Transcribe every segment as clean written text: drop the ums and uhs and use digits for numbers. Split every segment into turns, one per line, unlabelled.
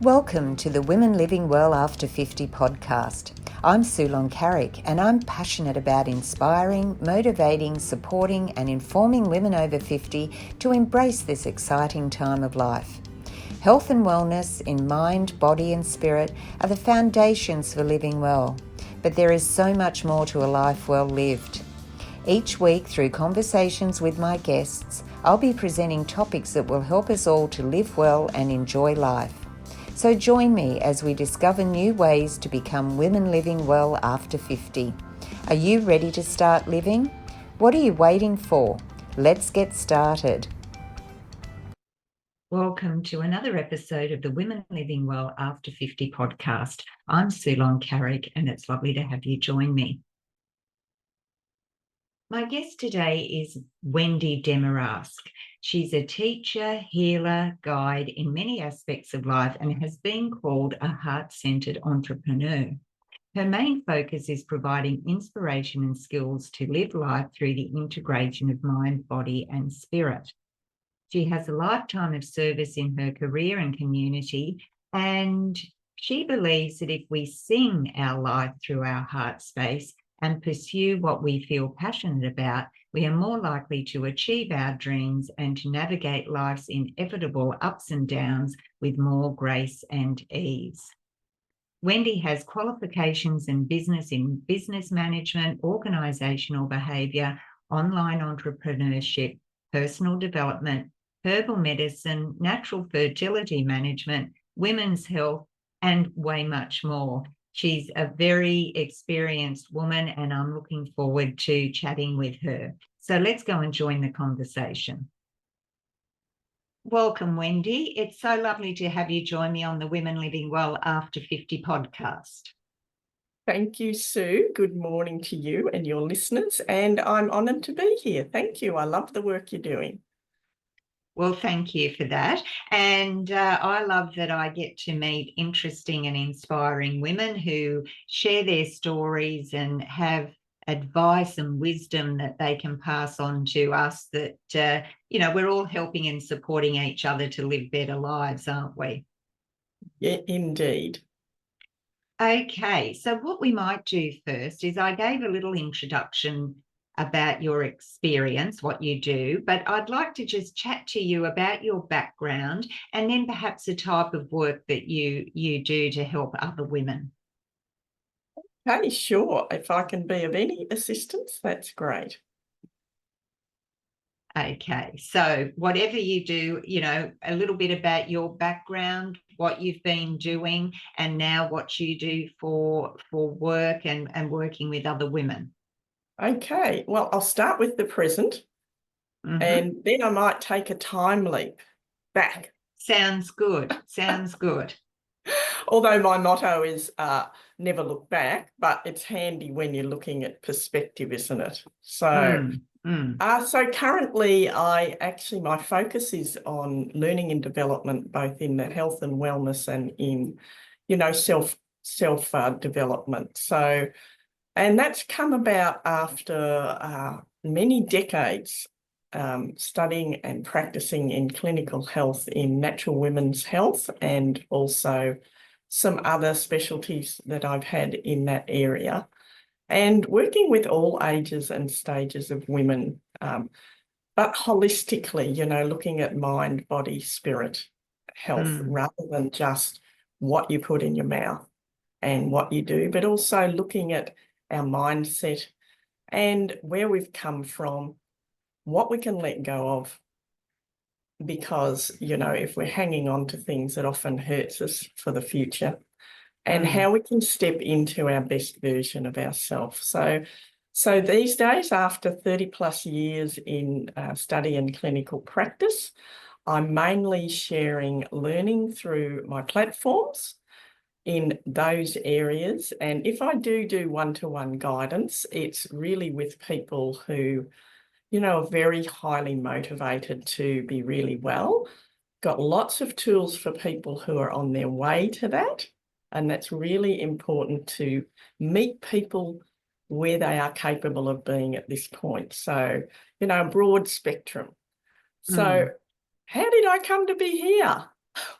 Welcome to the Women Living Well After 50 podcast. I'm Sulon Carrick and I'm passionate about inspiring, motivating, supporting and informing women over 50 to embrace this exciting time of life. Health and wellness in mind, body and spirit are the foundations for living well, but there is so much more to a life well lived. Each week, through conversations with my guests, I'll be presenting topics that will help us all to live well and enjoy life. So join me as we discover new ways to become women living well after 50. Are you ready to start living? What are you waiting for? Let's get started. Welcome to another episode of the Women Living Well After 50 podcast. I'm Sulon Carrick and it's lovely to have you join me. My guest today is Wendy Demarask. She's a teacher, healer, guide in many aspects of life and has been called a heart-centered entrepreneur. Her main focus is providing inspiration and skills to live life through the integration of mind, body and spirit. She has a lifetime of service in her career and community, and she believes that if we sing our life through our heart space and pursue what we feel passionate about, we are more likely to achieve our dreams and to navigate life's inevitable ups and downs with more grace and ease. Wendy has qualifications in business management, organisational behaviour, online entrepreneurship, personal development, herbal medicine, natural fertility management, women's health, and way much more. She's a very experienced woman and I'm looking forward to chatting with her. So let's go and join the conversation. Welcome, Wendy. It's so lovely to have you join me on the Women Living Well After 50 podcast.
Thank you, Sue. Good morning to you and your listeners, and I'm honoured to be here. Thank you. I love the work you're doing.
Well, thank you for that. And I love that I get to meet interesting and inspiring women who share their stories and have advice and wisdom that they can pass on to us that, we're all helping and supporting each other to live better lives, aren't we?
Yeah, indeed.
Okay, so what we might do first is I gave a little introduction about your experience, what you do, but I'd like to just chat to you about your background and then perhaps the type of work that you do to help other women.
Okay, sure. If I can be of any assistance, that's great.
Okay, so whatever you do, a little bit about your background, what you've been doing, and now what you do for work and working with other women.
Okay, well, I'll start with the present, and then I might take a time leap back.
Sounds good. Sounds good.
Although my motto is never look back, but it's handy when you're looking at perspective, isn't it? So, so currently my focus is on learning and development, both in the health and wellness and in, self development. So, and that's come about after many decades studying and practicing in clinical health in natural women's health and also some other specialties that I've had in that area, and working with all ages and stages of women, but holistically, looking at mind, body, spirit health rather than just what you put in your mouth and what you do, but also looking at our mindset and where we've come from, what we can let go of, because, if we're hanging on to things, that often hurts us for the future, and how we can step into our best version of ourselves. So these days, after 30 plus years in study and clinical practice, I'm mainly sharing learning through my platforms in those areas. And if I do one-to-one guidance, it's really with people who, are very highly motivated to be really well. Got lots of tools for people who are on their way to that. And that's really important to meet people where they are capable of being at this point. So, a broad spectrum. So how did I come to be here?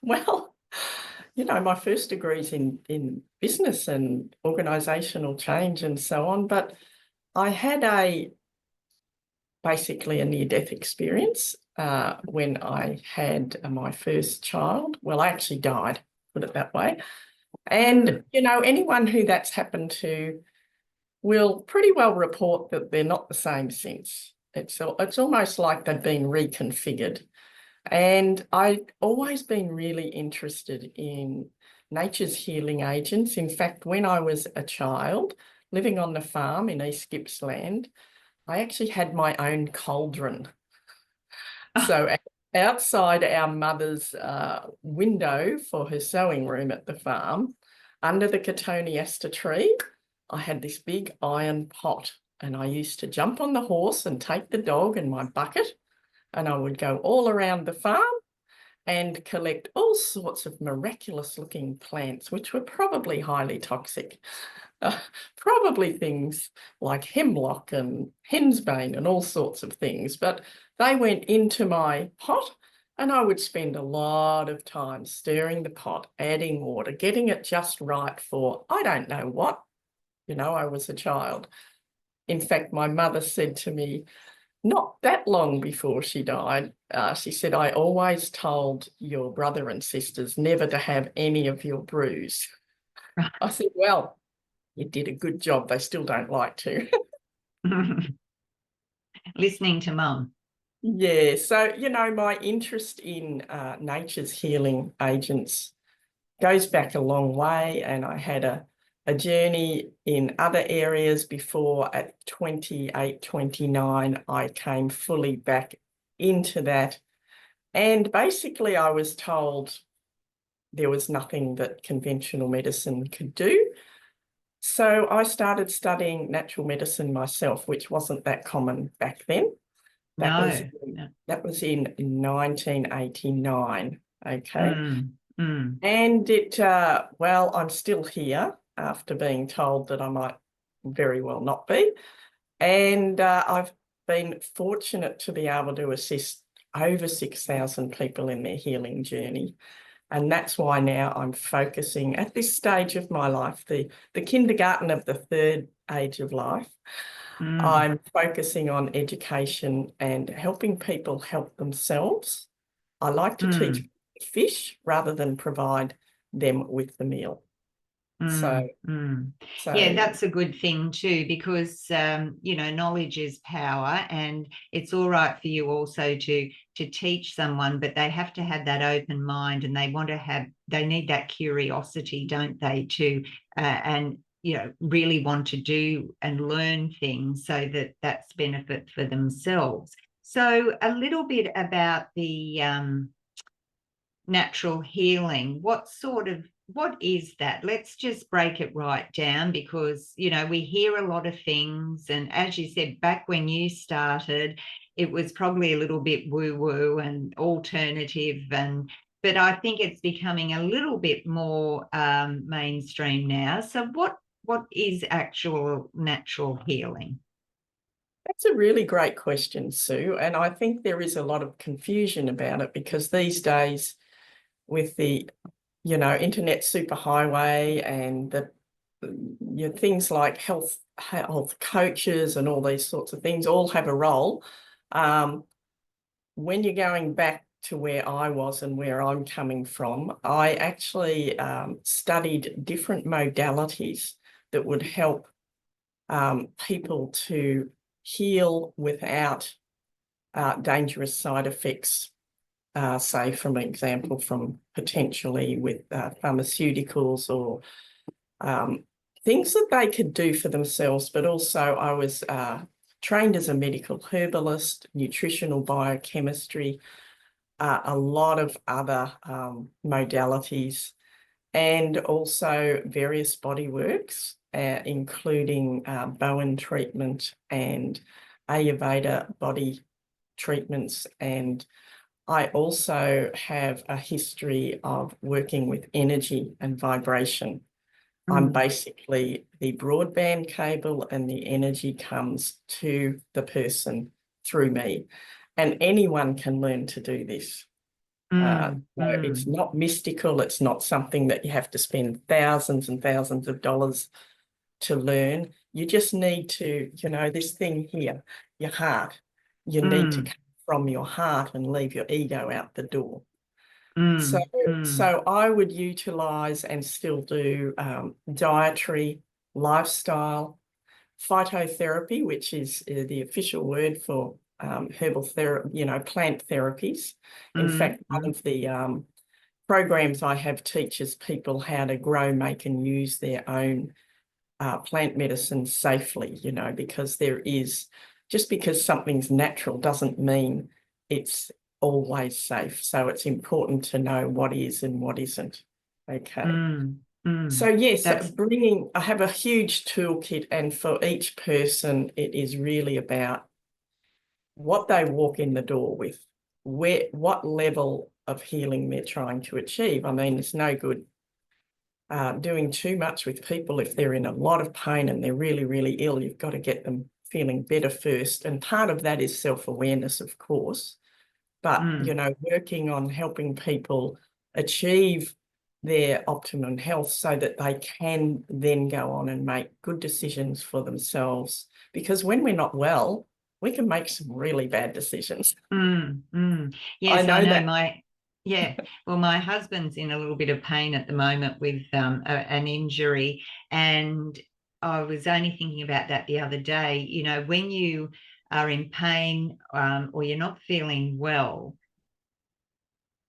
Well, my first degree's in business and organisational change and so on, but I had basically a near-death experience when I had my first child. Well, I actually died, put it that way. And, anyone who that's happened to will pretty well report that they're not the same since. It's almost like they've been reconfigured. And I've always been really interested in nature's healing agents. In fact, when I was a child living on the farm in East Gippsland, I actually had my own cauldron. So outside our mother's window for her sewing room at the farm, under the Cotoneaster tree, I had this big iron pot, and I used to jump on the horse and take the dog and my bucket, and I would go all around the farm and collect all sorts of miraculous looking plants, which were probably highly toxic. Probably things like hemlock and hensbane and all sorts of things, but they went into my pot, and I would spend a lot of time stirring the pot, adding water, getting it just right for, I don't know what, I was a child. In fact, my mother said to me, not that long before she died, she said, I always told your brother and sisters never to have any of your brews. I said, well, you did a good job. They still don't like to.
Listening to Mum.
Yeah. So, my interest in nature's healing agents goes back a long way. And I had a journey in other areas before at 28, 29, I came fully back into that. And basically, I was told there was nothing that conventional medicine could do. So I started studying natural medicine myself, which wasn't that common back then. That was in 1989. Okay. And I'm still here after being told that I might very well not be. And I've been fortunate to be able to assist over 6,000 people in their healing journey. And that's why now I'm focusing at this stage of my life, the kindergarten of the third age of life. I'm focusing on education and helping people help themselves. I like to teach fish rather than provide them with the meal. So
yeah, that's a good thing too, because knowledge is power, and it's all right for you also to teach someone, but they have to have that open mind, and they need that curiosity, don't they, and really want to do and learn things so that that's benefit for themselves. So a little bit about the natural healing. What is that? Let's just break it right down, because, we hear a lot of things. And as you said, back when you started, it was probably a little bit woo-woo and alternative. But I think it's becoming a little bit more mainstream now. So what is actual natural healing?
That's a really great question, Sue. And I think there is a lot of confusion about it, because these days with the internet superhighway and the things like health coaches and all these sorts of things all have a role. When you're going back to where I was and where I'm coming from, I actually studied different modalities that would help people to heal without dangerous side effects. Say, from example, from potentially with pharmaceuticals or things that they could do for themselves. But also I was trained as a medical herbalist, nutritional biochemistry, a lot of other modalities, and also various body works, including Bowen treatment and Ayurveda body treatments. And I also have a history of working with energy and vibration. I'm basically the broadband cable, and the energy comes to the person through me. And anyone can learn to do this. So it's not mystical. It's not something that you have to spend thousands and thousands of dollars to learn. You just need to, this thing here, your heart, you need to come from your heart and leave your ego out the door. So I would utilize and still do dietary, lifestyle, phytotherapy, which is the official word for herbal therapy, plant therapies. In fact, one of the programs I have teaches people how to grow, make and use their own plant medicine safely, because just because something's natural doesn't mean it's always safe. So it's important to know what is and what isn't. Okay. So yes, I have a huge toolkit, and for each person, it is really about what they walk in the door with, what level of healing they're trying to achieve. I mean, it's no good doing too much with people if they're in a lot of pain and they're really, really ill. You've got to get them feeling better first. And part of that is self-awareness, of course. But, working on helping people achieve their optimum health so that they can then go on and make good decisions for themselves. Because when we're not well, we can make some really bad decisions.
Yes, I know well, my husband's in a little bit of pain at the moment with an injury, and I was only thinking about that the other day. When you are in pain or you're not feeling well,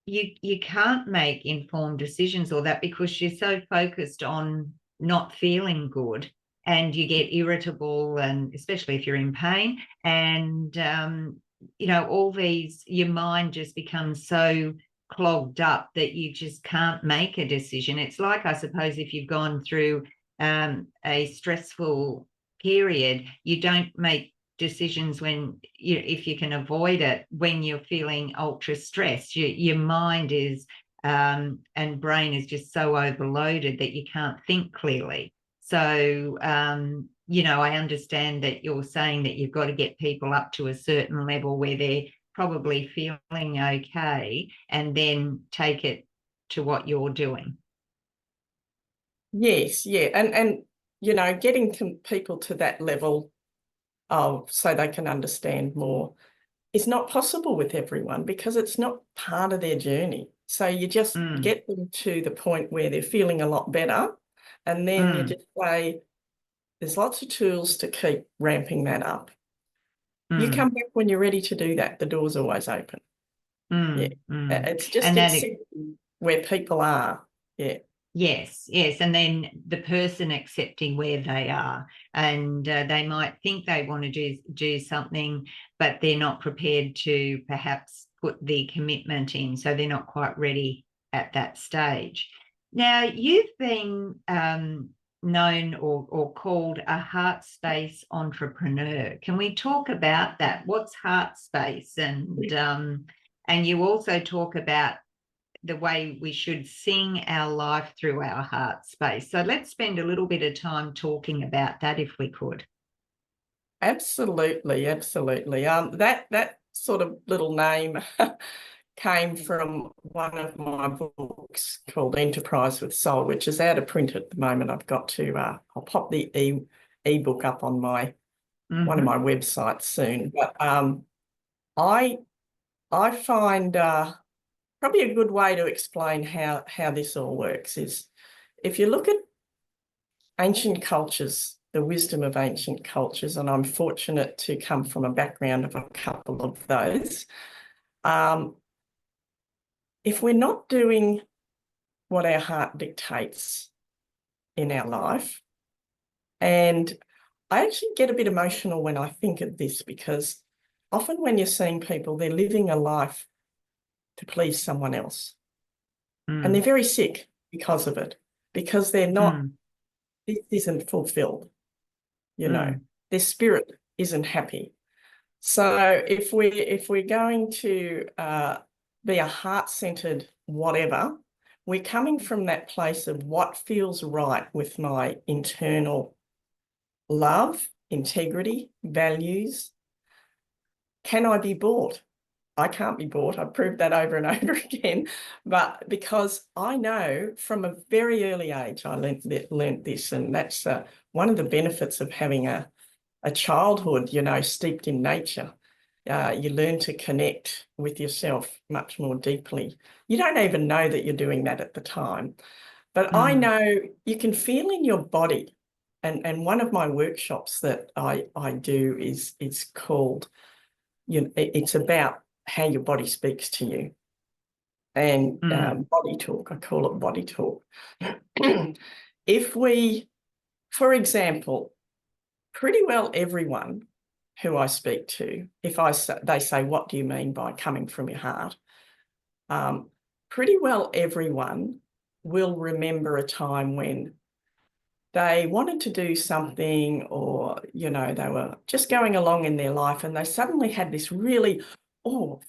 you can't make informed decisions or that, because you're so focused on not feeling good, and you get irritable, and especially if you're in pain, and all these, your mind just becomes so clogged up that you just can't make a decision. It's like, I suppose, if you've gone through a stressful period, you don't make decisions when if you can avoid it, when you're feeling ultra stressed. Your mind is and brain is just so overloaded that you can't think clearly. So I understand that you're saying that you've got to get people up to a certain level where they're probably feeling okay, and then take it to what you're doing.
Yes, yeah. And getting people to that level so they can understand more is not possible with everyone, because it's not part of their journey. So you just get them to the point where they're feeling a lot better, and then you just say, there's lots of tools to keep ramping that up. You come back when you're ready to do that. The door's always open. It's just where people are. Yeah.
Yes. And then the person accepting where they are, and they might think they want to do something, but they're not prepared to perhaps put the commitment in, so they're not quite ready at that stage. Now, you've been known or called a heart space entrepreneur. Can we talk about that? What's heart space? And you also talk about the way we should sing our life through our heart space. So let's spend a little bit of time talking about that, if we could.
Absolutely. That sort of little name came from one of my books called Enterprise with Soul, which is out of print at the moment. I've got to I'll pop the ebook up on my one of my websites soon. But I find probably a good way to explain how this all works is, if you look at ancient cultures, the wisdom of ancient cultures, and I'm fortunate to come from a background of a couple of those, if we're not doing what our heart dictates in our life, and I actually get a bit emotional when I think of this, because often when you're seeing people, they're living a life to please someone else. And they're very sick because of it, because they're not, this isn't fulfilled, their spirit isn't happy. So if we're going to be a heart-centered whatever, we're coming from that place of what feels right with my internal love, integrity, values. Can I be bought? I can't be bought. I've proved that over and over again. But because I know from a very early age, I learnt this, and that's one of the benefits of having a childhood, you know, steeped in nature. You learn to connect with yourself much more deeply. You don't even know that you're doing that at the time. But I know you can feel in your body. And one of my workshops that I do is called, you know, it's about how your body speaks to you. And body talk, I call it body talk. If we, for example, pretty well everyone who I speak to, if they say, what do you mean by coming from your heart? Pretty well everyone will remember a time when they wanted to do something, or, you know, they were just going along in their life and they suddenly had this really,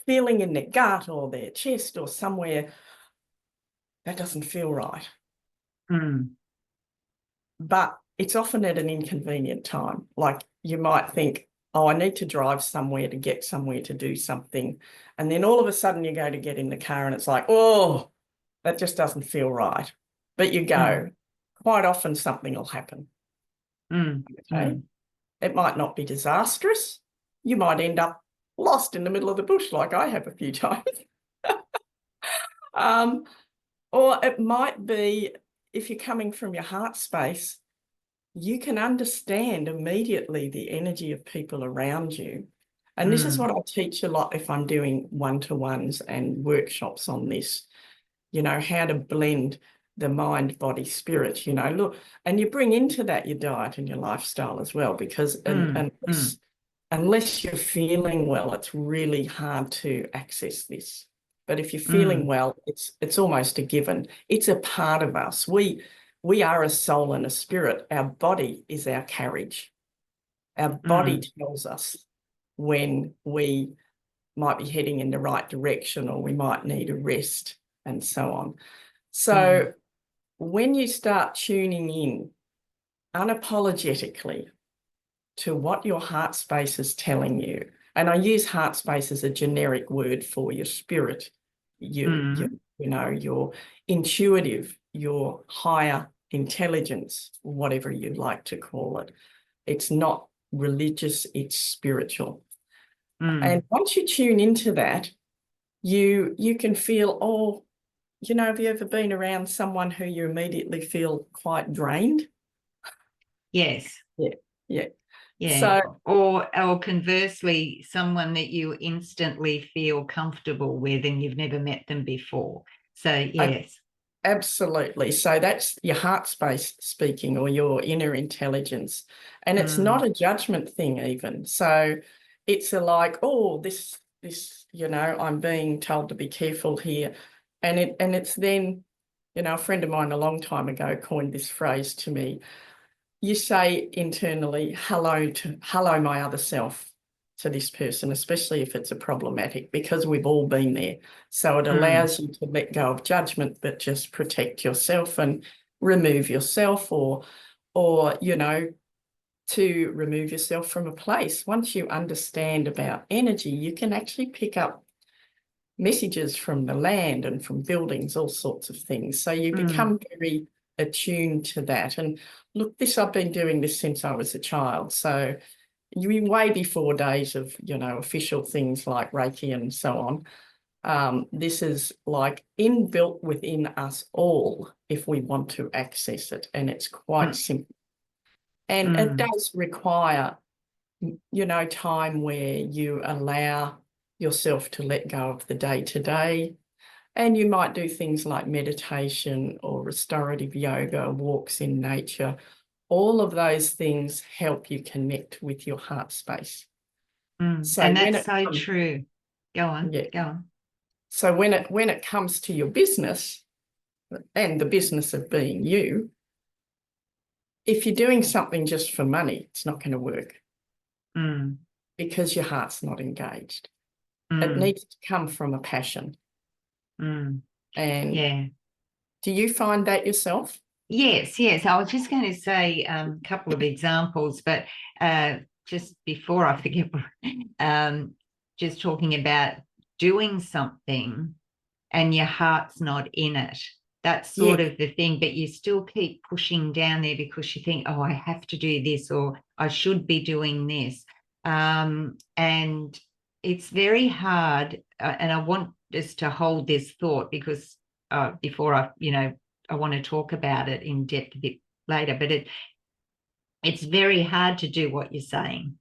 feeling in their gut or their chest or somewhere that doesn't feel right. But it's often at an inconvenient time. Like you might think, oh, I need to drive somewhere to get somewhere to do something. And then all of a sudden you go to get in the car and it's like, oh, that just doesn't feel right. But you go. Quite often something will happen. Okay. It might not be disastrous. You might end up lost in the middle of the bush like I have a few times. Or it might be, if you're coming from your heart space, you can understand immediately the energy of people around you. And this is what I teach a lot if I'm doing one-to-ones and workshops on this, you know, how to blend the mind, body, spirit, you know, look, and you bring into that your diet and your lifestyle as well, because unless you're feeling well, it's really hard to access this. But if you're feeling well, it's almost a given. It's a part of us. We are a soul and a spirit. Our body is our carriage. Our body tells us when we might be heading in the right direction or we might need a rest and so on. So when you start tuning in unapologetically to what your heart space is telling you, and I use heart space as a generic word for your spirit, you know, your intuitive, your higher intelligence, whatever you like to call it. It's not religious, it's spiritual. And once you tune into that, you can feel, oh, you know, have you ever been around someone who you immediately feel quite drained?
Yes.
Yeah.
So, or conversely, someone that you instantly feel comfortable with and you've never met them before. So, yes.
Absolutely. So that's your heart space speaking, or your inner intelligence. And it's not a judgment thing even. So it's like, oh, this, you know, I'm being told to be careful here. And it's then, you know, a friend of mine a long time ago coined this phrase to me. You say internally, hello, my other self, to this person, especially if it's a problematic, because we've all been there. So it allows you to let go of judgment, but just protect yourself and remove yourself, or, you know, to remove yourself from a place. Once you understand about energy, you can actually pick up messages from the land and from buildings, all sorts of things. So you become very attuned to that. And look, I've been doing this since I was a child. So you way before days of, you know, official things like Reiki and so on. This is like inbuilt within us all if we want to access it. And it's quite simple. And it does require, you know, time where you allow yourself to let go of the day-to-day. And you might do things like meditation or restorative yoga, walks in nature. All of those things help you connect with your heart space.
So and that's so true. Go on, go on.
So when it comes to your business and the business of being you, if you're doing something just for money, it's not going to work because your heart's not engaged. It needs to come from a passion. And do you find that yourself?
Yes. I was just going to say a couple of examples, but just before I forget, just talking about doing something and your heart's not in it. That's
Yeah.
sort of the thing, but you still keep pushing down there because you think, oh, I have to do this, or I should be doing this. And it's very hard. And I want us to hold this thought because before I want to talk about it in depth a bit later, but it's very hard to do what you're saying,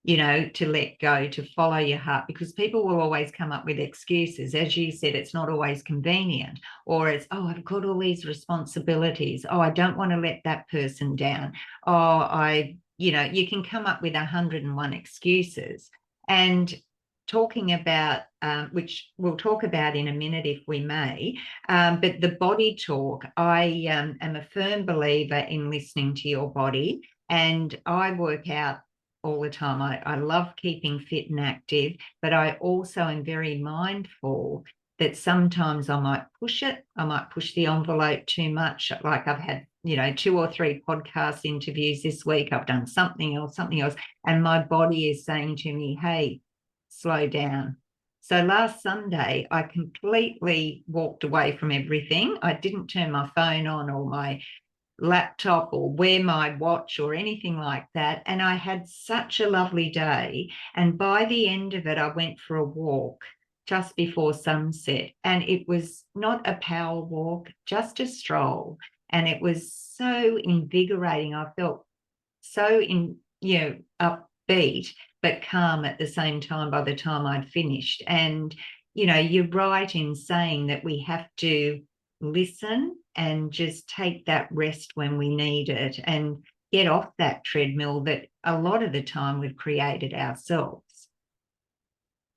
to let go, to follow your heart, because people will always come up with excuses. As you said, it's not always convenient, or it's, oh, I've got all these responsibilities. Oh, I don't want to let that person down. Oh, you can come up with 101 excuses. And talking about, which we'll talk about in a minute if we may, but the body talk, I am a firm believer in listening to your body, and I work out all the time. I love keeping fit and active, but I also am very mindful that sometimes I might push it. I might push the envelope too much. Like I've had, 2 or 3 podcast interviews this week. I've done something else, and my body is saying to me, hey, slow down. So last Sunday, I completely walked away from everything. I didn't turn my phone on or my laptop or wear my watch or anything like that. And I had such a lovely day. And by the end of it, I went for a walk just before sunset. And it was not a power walk, just a stroll. And it was so invigorating. I felt so upbeat, but calm at the same time by the time I'd finished. And, you're right in saying that we have to listen and just take that rest when we need it and get off that treadmill that a lot of the time we've created ourselves.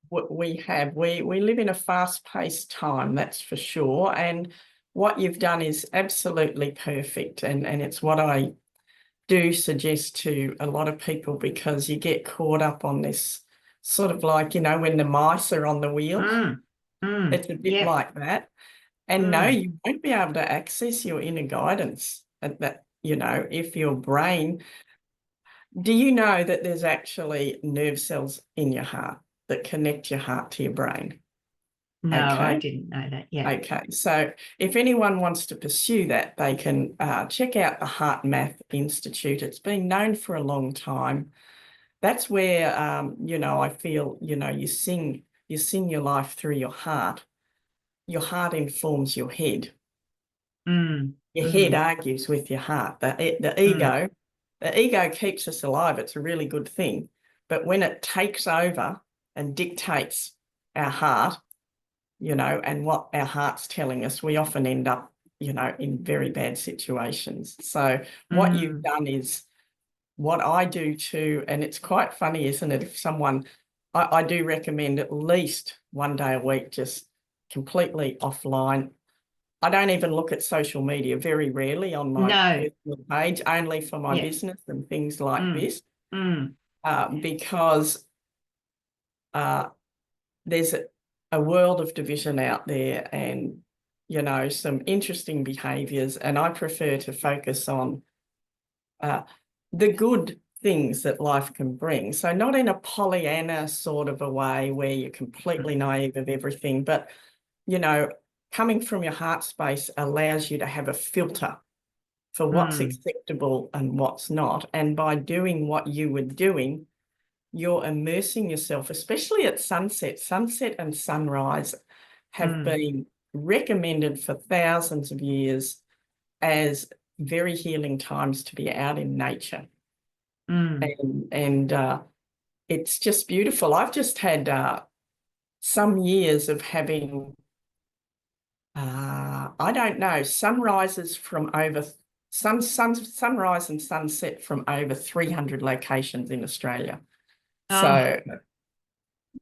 We live in a fast-paced time, that's for sure. And what you've done is absolutely perfect. And it's what I do suggest to a lot of people, because you get caught up on this sort of like, when the mice are on the wheel, it's a bit like that. And no, you won't be able to access your inner guidance at that, if your brain, do you know that there's actually nerve cells in your heart that connect your heart to your brain?
No, okay. I didn't know that. Yeah.
Okay. So if anyone wants to pursue that, they can check out the HeartMath Institute. It's been known for a long time. That's where, I feel, you sing your life through your heart. Your heart informs your head. Your head argues with your heart. The ego keeps us alive. It's a really good thing. But when it takes over and dictates our heart, and what our heart's telling us, we often end up, in very bad situations. So what you've done is what I do too, and it's quite funny, isn't it? If someone, I do recommend at least one day a week, just completely offline. I don't even look at social media, very rarely on my personal page, only for my business and things like this, because there's a world of division out there and, some interesting behaviours, and I prefer to focus on the good things that life can bring. So not in a Pollyanna sort of a way where you're completely naive of everything, but, coming from your heart space allows you to have a filter for what's acceptable and what's not. And by doing what you were doing, you're immersing yourself, especially at sunset. Sunset and sunrise have been recommended for thousands of years as very healing times to be out in nature. And it's just beautiful. I've just had some years of having, I don't know, sunrises from over sunrise and sunset from over 300 locations in Australia. So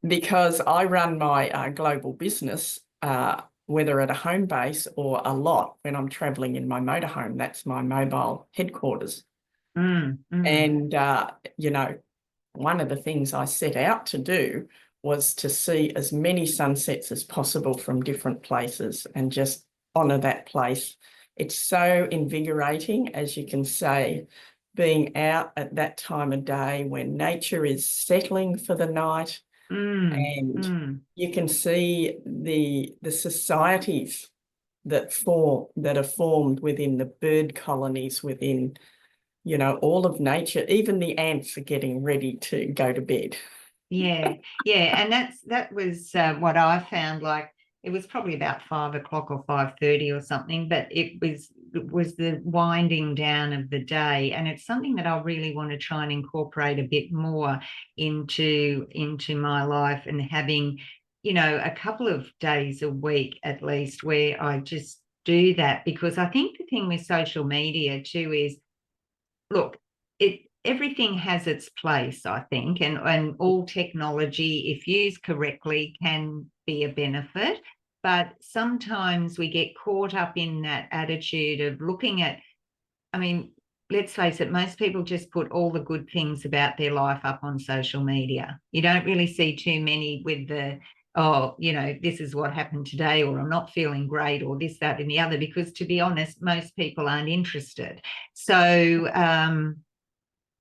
because I run my global business, whether at a home base or a lot when I'm traveling in my motorhome, that's my mobile headquarters. And, one of the things I set out to do was to see as many sunsets as possible from different places and just honour that place. It's so invigorating, as you can say, being out at that time of day when nature is settling for the night And you can see the societies that are formed within the bird colonies, within, you know, all of nature. Even the ants are getting ready to go to bed.
Yeah, yeah, and that was what I found. Like, it was probably about 5 o'clock or 5:30 or something, but it was the winding down of the day, and it's something that I really want to try and incorporate a bit more into my life, and having, you know, a couple of days a week at least where I just do that. Because I think the thing with social media too is, look, everything has its place, I think, and all technology, if used correctly, can be a benefit. But sometimes we get caught up in that attitude of looking at, I mean, let's face it, most people just put all the good things about their life up on social media. You don't really see too many with the, oh, you know, this is what happened today, or I'm not feeling great, or this, that, and the other, because to be honest, most people aren't interested. So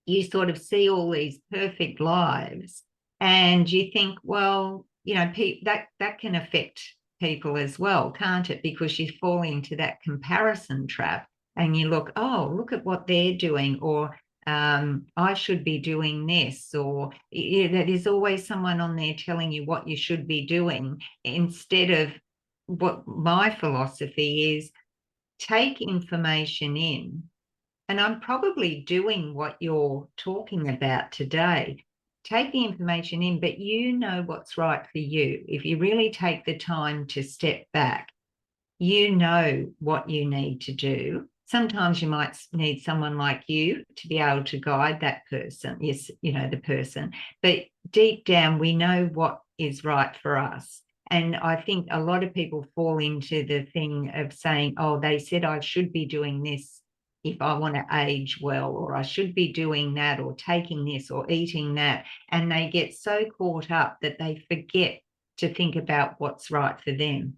you sort of see all these perfect lives, and you think, well, you know, that can affect people as well, can't it? Because you fall into that comparison trap, and you look, oh, look at what they're doing, or I should be doing this, or there's always someone on there telling you what you should be doing, instead of what my philosophy is: take information in. And I'm probably doing what you're talking about today. Take the information in, but you know what's right for you. If you really take the time to step back, you know what you need to do. Sometimes you might need someone like you to be able to guide that person. Yes, you know, the person. But deep down, we know what is right for us. And I think a lot of people fall into the thing of saying, oh, they said I should be doing this if I want to age well, or I should be doing that, or taking this, or eating that. And they get so caught up that they forget to think about what's right for them.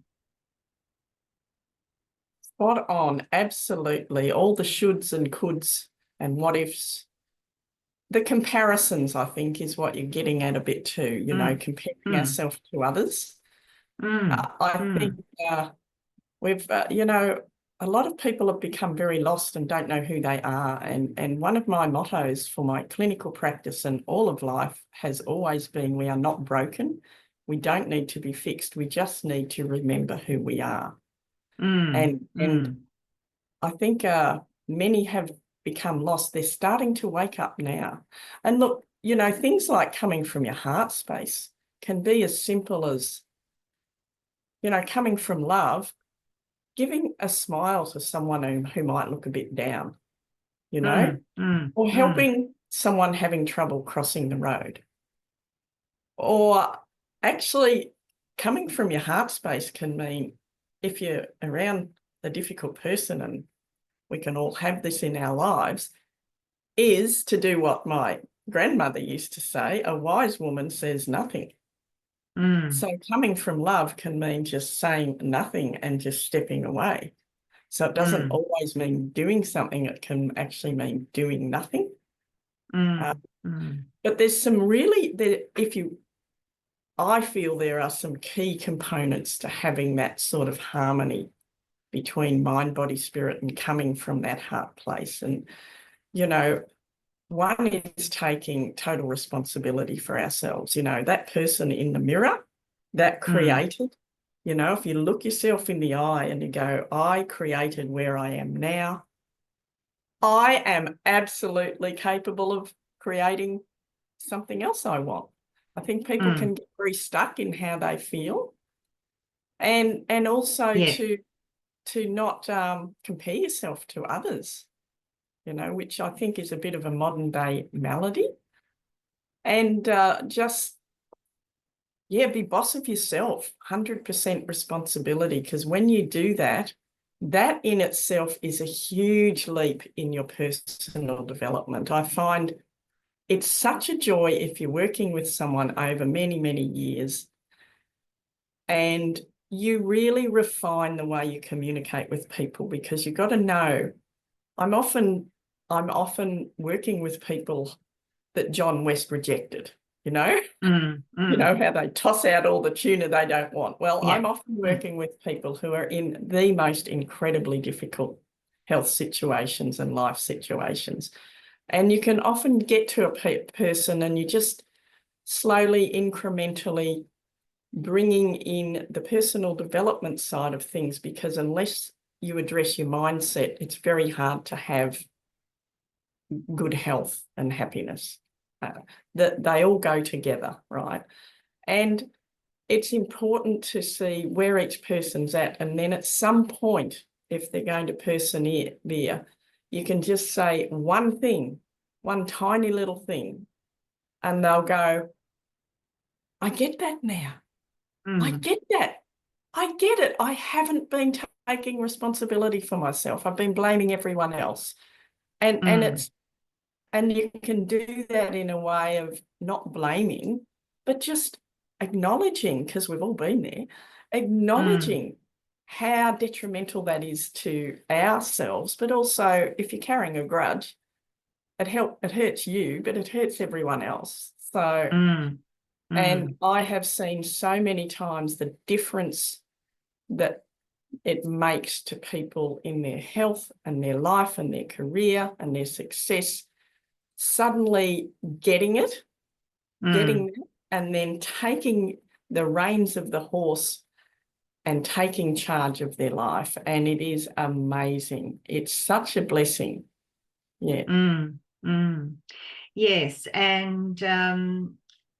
Spot on, absolutely. All the shoulds and coulds and what ifs. The comparisons, I think, is what you're getting at a bit too, you know, comparing ourselves to others. I think we've, you know, a lot of people have become very lost and don't know who they are. And one of my mottos for my clinical practice and all of life has always been, we are not broken. We don't need to be fixed. We just need to remember who we are. And I think many have become lost. They're starting to wake up now. And look, you know, things like coming from your heart space can be as simple as, you know, coming from love, giving a smile to someone who might look a bit down, you know, or helping someone having trouble crossing the road. Or actually coming from your heart space can mean, if you're around a difficult person, and we can all have this in our lives, is to do what my grandmother used to say: a wise woman says nothing. So coming from love can mean just saying nothing and just stepping away. So it doesn't always mean doing something. It can actually mean doing nothing. But there's some really, I feel there are some key components to having that sort of harmony between mind, body, spirit, and coming from that heart place. And, you know, one is taking total responsibility for ourselves. You know, that person in the mirror that created, you know, if you look yourself in the eye and you go, I created where I am now, I am absolutely capable of creating something else I want. I think people can get very stuck in how they feel, and also to not compare yourself to others, you know, which I think is a bit of a modern day malady. And just, be boss of yourself, 100% responsibility, because when you do that, that in itself is a huge leap in your personal development. I find it's such a joy if you're working with someone over many, many years and you really refine the way you communicate with people, because you've got to know, I'm often working with people that John West rejected. you know, how they toss out all the tuna they don't want. Well,
Yeah.
I'm often working with people who are in the most incredibly difficult health situations and life situations. And you can often get to a person and you just slowly, incrementally bringing in the personal development side of things, because unless you address your mindset, it's very hard to have good health and happiness. That they all go together, right? And it's important to see where each person's at. And then at some point, if they're going to persevere, you can just say one thing, one tiny little thing, and they'll go, I get that now. I get that. I get it. I haven't been taking responsibility for myself. I've been blaming everyone else. And you can do that in a way of not blaming, but just acknowledging, because we've all been there, acknowledging how detrimental that is to ourselves, but also if you're carrying a grudge, it hurts you, but it hurts everyone else. So, and I have seen so many times the difference that it makes to people in their health and their life and their career and their success, suddenly getting it, and then taking the reins of the horse and taking charge of their life. And it is amazing. It's such a blessing. Yeah.
Yes. And,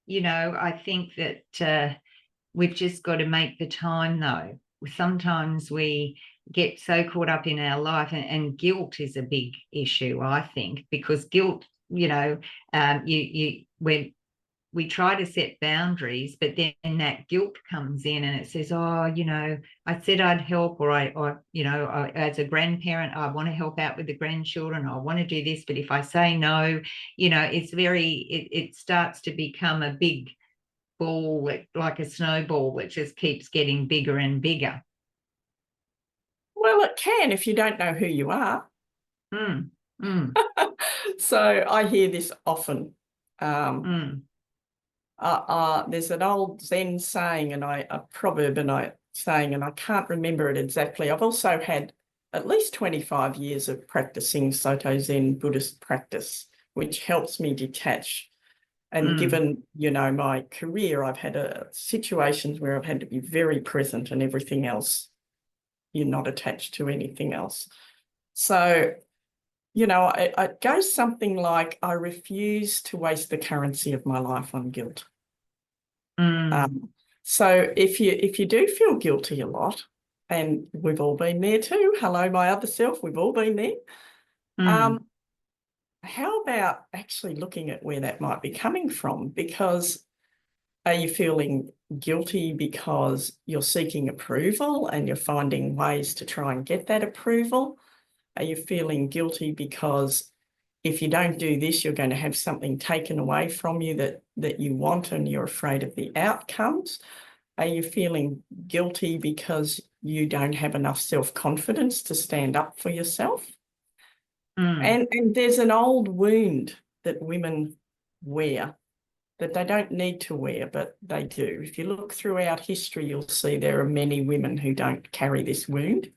I think that we've just got to make the time, though. Sometimes we get so caught up in our life, and guilt is a big issue, I think, because guilt, we try to set boundaries, but then that guilt comes in and it says, oh, I said I'd help, or as a grandparent, I want to help out with the grandchildren, I want to do this, but if I say no, it starts to become a big ball, like a snowball that just keeps getting bigger and bigger.
Well, it can if you don't know who you are. So I hear this often. There's an old Zen saying, and a proverb, and I can't remember it exactly. I've also had at least 25 years of practicing Soto Zen Buddhist practice, which helps me detach. And given, my career, I've had situations where I've had to be very present, and everything else, you're not attached to anything else. So, it goes something like, I refuse to waste the currency of my life on guilt. So if you do feel guilty a lot, and we've all been there too, hello, my other self, we've all been there. How about actually looking at where that might be coming from? Because are you feeling guilty because you're seeking approval and you're finding ways to try and get that approval? Are you feeling guilty because if you don't do this, you're going to have something taken away from you that you want, and you're afraid of the outcomes? Are you feeling guilty because you don't have enough self-confidence to stand up for yourself? And there's an old wound that women wear that they don't need to wear, but they do. If you look throughout history, you'll see there are many women who don't carry this wound,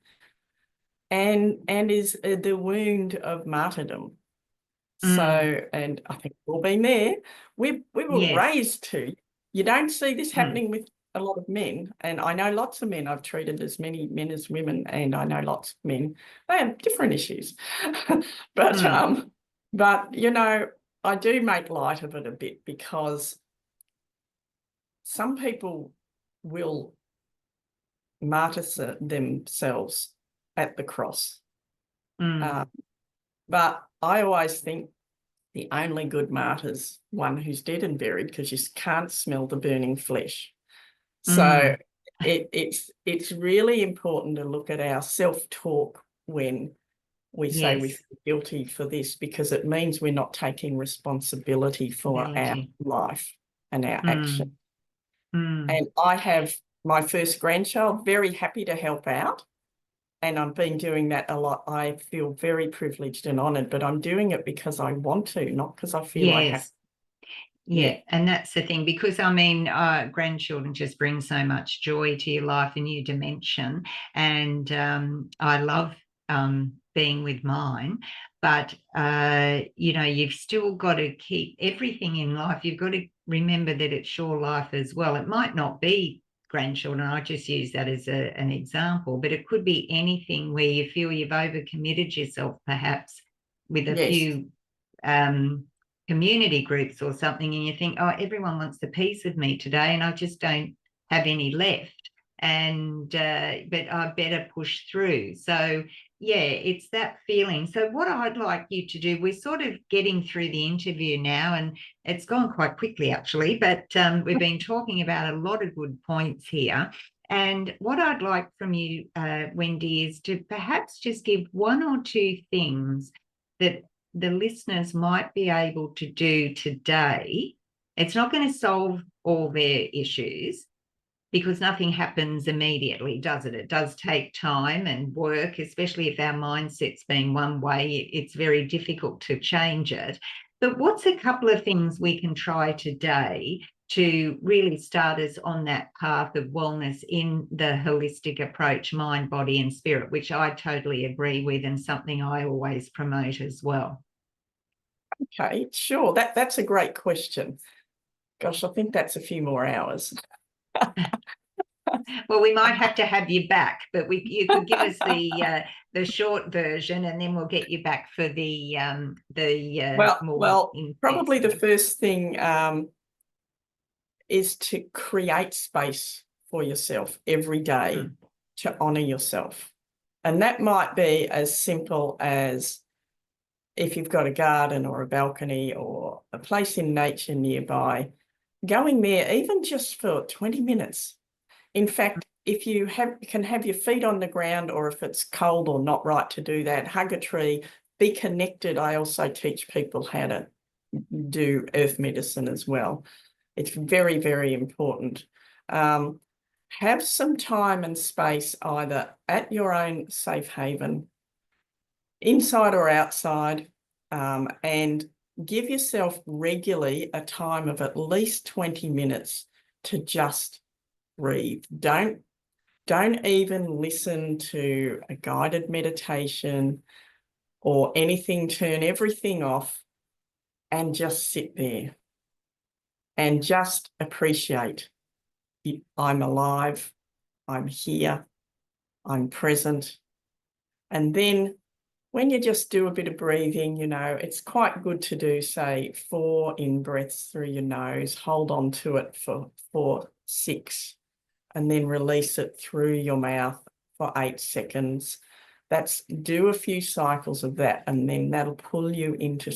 and is the wound of martyrdom. So, and I think we've all been there. We were raised to. You don't see this happening with a lot of men, and I know lots of men. I've treated as many men as women, and I know lots of men. They have different issues, but I do make light of it a bit, because some people will martyr themselves at the cross. But I always think the only good martyr's one who's dead and buried, because you can't smell the burning flesh. So it's really important to look at our self-talk when we say we feel guilty for this, because it means we're not taking responsibility for our life and our action. And I have my first grandchild, very happy to help out. And I've been doing that a lot. I feel very privileged and honoured, but I'm doing it because I want to, not because I feel I have.
Yeah, and that's the thing, because I mean, grandchildren just bring so much joy to your life, a new dimension. And I love being with mine, but you know, you've still got to keep everything in life. You've got to remember that it's your life as well. It might not be grandchildren. I just use that as an example, but it could be anything where you feel you've overcommitted yourself, perhaps with a
Yes.
few community groups or something, and you think, oh, everyone wants a piece of me today and I just don't have any left, and but I better push through. So yeah, it's that feeling. So what I'd like you to do, we're sort of getting through the interview now, and it's gone quite quickly actually, but we've been talking about a lot of good points here. And what I'd like from you, Wendy, is to perhaps just give one or two things that the listeners might be able to do today. It's not going to solve all their issues, because nothing happens immediately, does it? It does take time and work, especially if our mindset's been one way. It's very difficult to change it. But what's a couple of things we can try today to really start us on that path of wellness in the holistic approach, mind, body, and spirit, which I totally agree with, and something I always promote as well?
Okay, sure. That's a great question. Gosh, I think that's a few more hours.
Well, we might have to have you back, but you could give us the short version, and then we'll get you back for the more
probably the first thing is to create space for yourself every day to honor yourself. And that might be as simple as, if you've got a garden or a balcony or a place in nature nearby, going there even just for 20 minutes. In fact, if you can have your feet on the ground, or if it's cold or not right to do that, hug a tree, be connected. I also teach people how to do earth medicine as well. It's very, very important. Have some time and space either at your own safe haven, inside or outside, and give yourself regularly a time of at least 20 minutes to just breathe. Don't even listen to a guided meditation or anything. Turn everything off and just sit there and just appreciate. I'm alive, I'm here, I'm present. And then when you just do a bit of breathing, you know, it's quite good to do, say, 4 in-breaths through your nose, hold on to it for 6, and then release it through your mouth for 8 seconds. Do a few cycles of that, and then that'll pull you into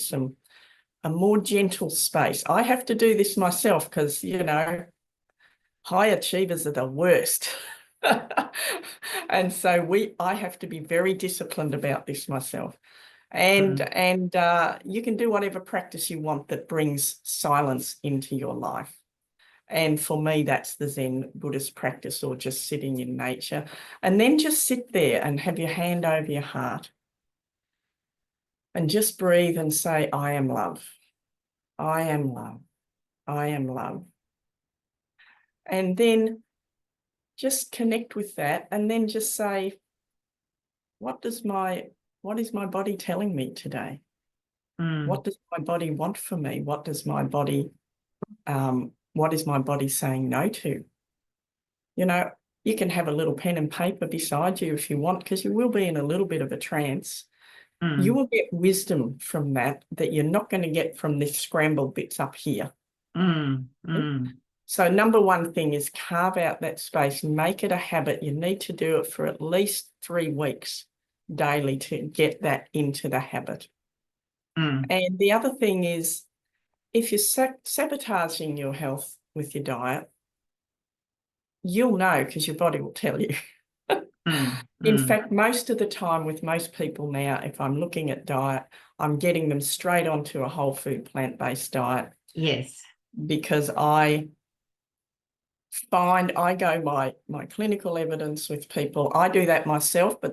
a more gentle space. I have to do this myself because, you know, high achievers are the worst. And so I have to be very disciplined about this myself. And you can do whatever practice you want that brings silence into your life. And for me, that's the Zen Buddhist practice, or just sitting in nature. And then just sit there and have your hand over your heart and just breathe and say, I am love. I am love. I am love. And then just connect with that, and then just say, what is my body telling me today? What does my body want from me? What is my body saying no to? You know, you can have a little pen and paper beside you if you want, because you will be in a little bit of a trance. You will get wisdom from that you're not going to get from this scrambled bits up here. So number one thing is carve out that space, make it a habit. You need to do it for at least 3 weeks daily to get that into the habit. And the other thing is, if you're sabotaging your health with your diet, you'll know, because your body will tell you. In fact, most of the time with most people now, if I'm looking at diet, I'm getting them straight onto a whole food plant-based diet.
Yes.
Because I find I go by my clinical evidence with people. I do that myself, but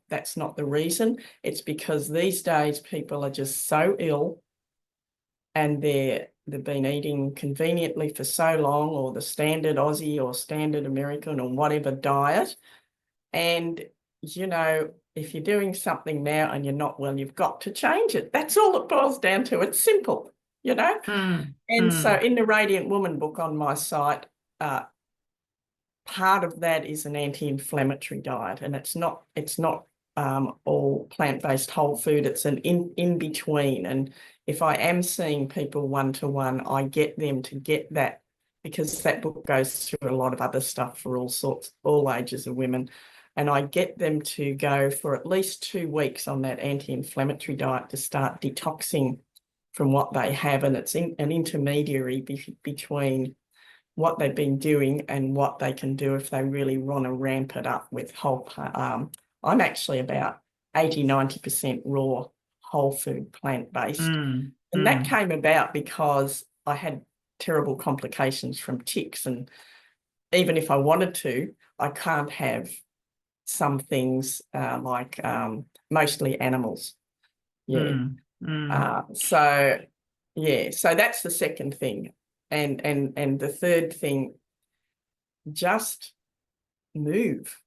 that's not the reason. It's because these days people are just so ill, and they're they've been eating conveniently for so long, or the standard Aussie or standard American or whatever diet. And, you know, if you're doing something now and you're not well, you've got to change it. That's all it boils down to. It's simple, you know. And so in the Radiant Woman book on my site, part of that is an anti-inflammatory diet, and it's not all plant-based whole food. It's an in between. And if I am seeing people one-to-one, I get them to get that, because that book goes through a lot of other stuff for all ages of women. And I get them to go for at least 2 weeks on that anti-inflammatory diet to start detoxing from what they have. And it's an intermediary between what they've been doing and what they can do if they really want to ramp it up with whole. I'm actually about 80–90% raw whole food plant-based. And that came about because I had terrible complications from ticks. And even if I wanted to, I can't have some things like mostly animals. So that's the second thing. And the third thing, just move.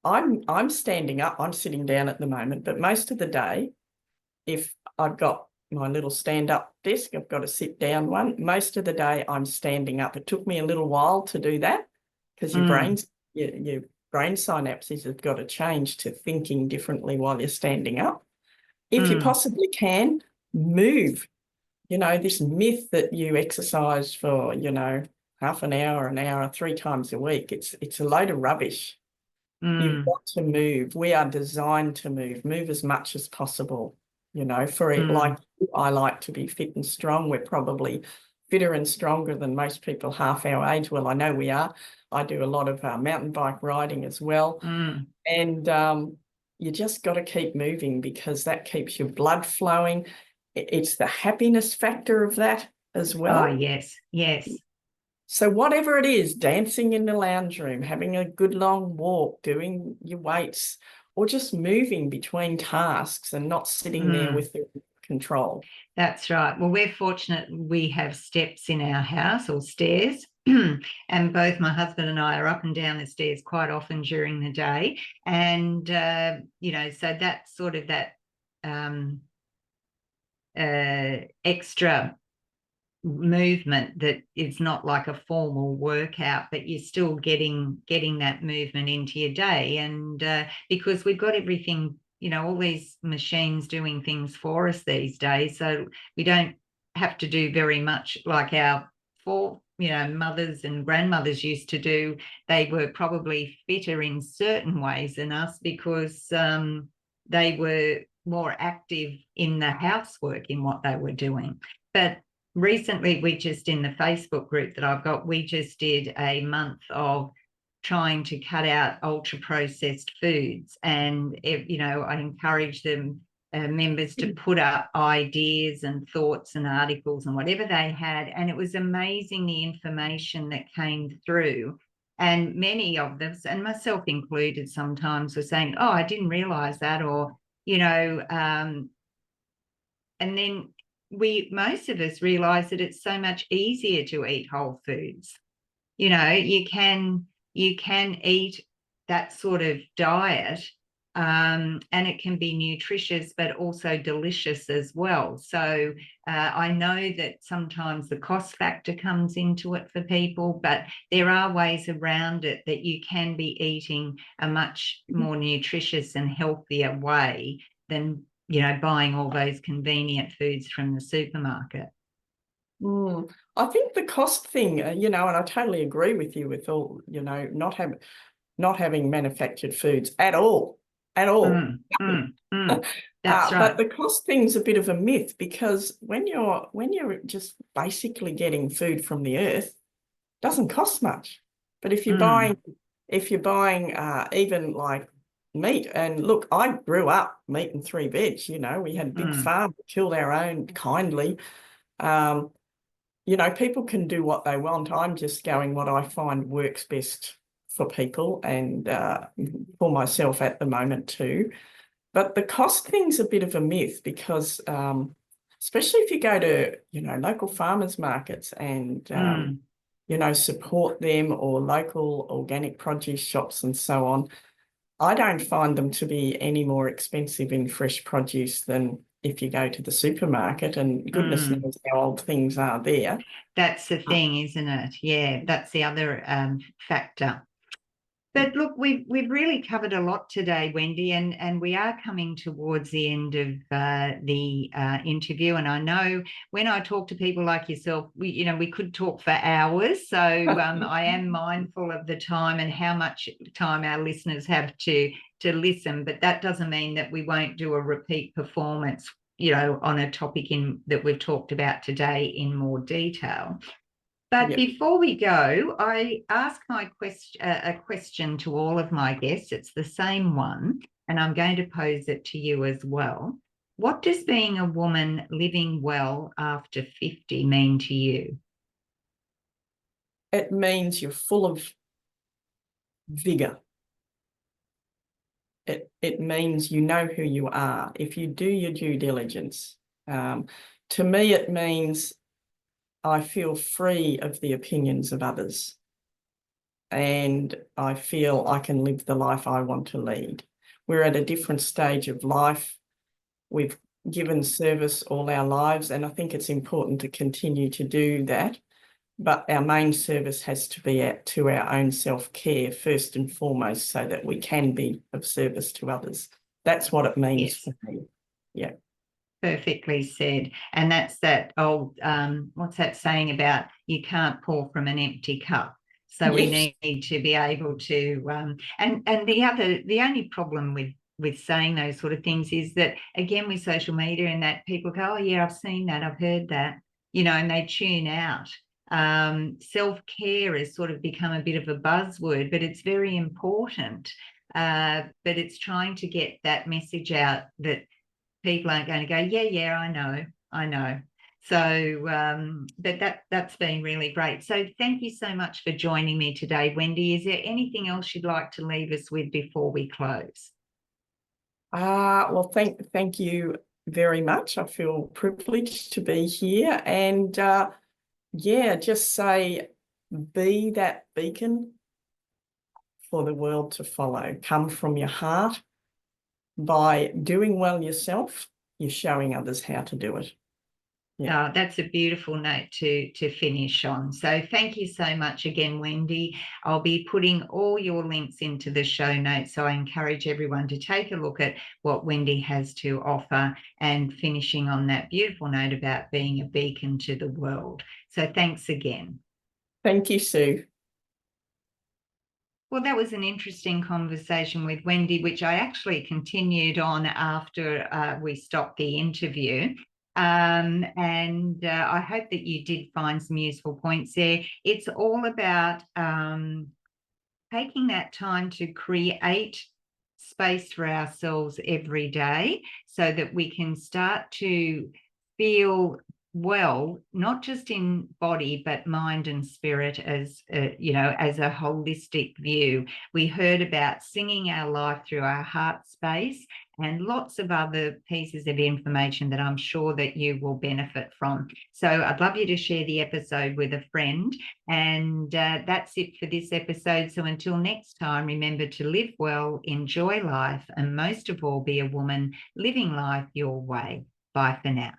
I'm standing up, I'm sitting down at the moment, but most of the day, if I've got my little stand-up desk, I've got to sit down one. Most of the day I'm standing up. It took me a little while to do that, because your brain synapses have got to change to thinking differently while you're standing up. If you possibly can, move. You know, this myth that you exercise for, you know, half an hour, 3 times a week, it's a load of rubbish. You've got to move. We are designed to move as much as possible. You know, for it, like I like to be fit and strong. We're probably fitter and stronger than most people half our age. Well, I know we are. I do a lot of mountain bike riding as well. And you just got to keep moving, because that keeps your blood flowing. It's the happiness factor of that as well.
Oh, yes, yes.
So whatever it is, dancing in the lounge room, having a good long walk, doing your weights, or just moving between tasks and not sitting there with the control.
That's right. Well, we're fortunate we have steps in our house, or stairs, and both my husband and I are up and down the stairs quite often during the day. And, you know, so that's sort of that extra movement that is not like a formal workout, but you're still getting that movement into your day. And because we've got everything, you know, all these machines doing things for us these days, so we don't have to do very much like our mothers and grandmothers used to do. They were probably fitter in certain ways than us, because they were more active in the housework in what they were doing. But recently, we just, in the Facebook group that I've got, we just did a month of trying to cut out ultra processed foods. And, you know, I encourage them, members, to put up ideas and thoughts and articles and whatever they had. And it was amazing, the information that came through. And many of them, and myself included sometimes, were saying, oh, I didn't realize that, or, you know, and then most of us realize that it's so much easier to eat whole foods. You know, you can eat that sort of diet, and it can be nutritious but also delicious as well. So I know that sometimes the cost factor comes into it for people, but there are ways around it that you can be eating a much more nutritious and healthier way than, you know, buying all those convenient foods from the supermarket.
I think the cost thing, you know, and I totally agree with you with all, you know, not having manufactured foods at all. That's right. But the cost thing's a bit of a myth, because when you're just basically getting food from the earth, it doesn't cost much. But if you're buying even like meat, and look, I grew up meat and 3 veg, you know, we had a big farm, we killed our own kindly. You know, people can do what they want. I'm just going what I find works best for people, and for myself at the moment too. But the cost thing's a bit of a myth, because especially if you go to, local farmers markets and, support them, or local organic produce shops and so on. I don't find them to be any more expensive in fresh produce than if you go to the supermarket, and goodness knows how old things are there.
That's the thing, isn't it? Yeah, that's the other factor. But look, we've really covered a lot today, Wendy, and we are coming towards the end of the interview. And I know when I talk to people like yourself, we could talk for hours. So I am mindful of the time and how much time our listeners have to listen. But that doesn't mean that we won't do a repeat performance, on a topic that we've talked about today in more detail. But before we go, I ask a question to all of my guests. It's the same one, and I'm going to pose it to you as well. What does being a woman living well after 50 mean to you?
It means you're full of vigour. It means you know who you are if you do your due diligence. To me, it means I feel free of the opinions of others, and I feel I can live the life I want to lead. We're at a different stage of life. We've given service all our lives, and I think it's important to continue to do that. But our main service has to be to our own self-care first and foremost, so that we can be of service to others. That's what it means for me. Yeah.
Perfectly said. And that's that old, what's that saying about you can't pour from an empty cup? So we need to be able to, and the only problem with saying those sort of things is that, again, with social media, and that people go, oh yeah, I've seen that, I've heard that, and they tune out. Self-care has sort of become a bit of a buzzword, but it's very important. But it's trying to get that message out that people aren't going to go, yeah, I know. So, but that's been really great. So thank you so much for joining me today, Wendy. Is there anything else you'd like to leave us with before we close?
Well, thank you very much. I feel privileged to be here, and just say, be that beacon for the world to follow. Come from your heart. By doing well yourself, you're showing others how to do it.
Yeah. Oh, that's a beautiful note to finish on. So thank you so much again, Wendy. I'll be putting all your links into the show notes. So I encourage everyone to take a look at what Wendy has to offer, and finishing on that beautiful note about being a beacon to the world. So thanks again.
Thank you, Sue.
Well, that was an interesting conversation with Wendy, which I actually continued on after we stopped the interview. And I hope that you did find some useful points there. It's all about taking that time to create space for ourselves every day, so that we can start to feel well, not just in body, but mind and spirit, as as a holistic view. We heard about singing our life through our heart space, and lots of other pieces of information that I'm sure that you will benefit from. So I'd love you to share the episode with a friend. And that's it for this episode. So until next time, remember to live well, enjoy life, and most of all, be a woman living life your way. Bye for now.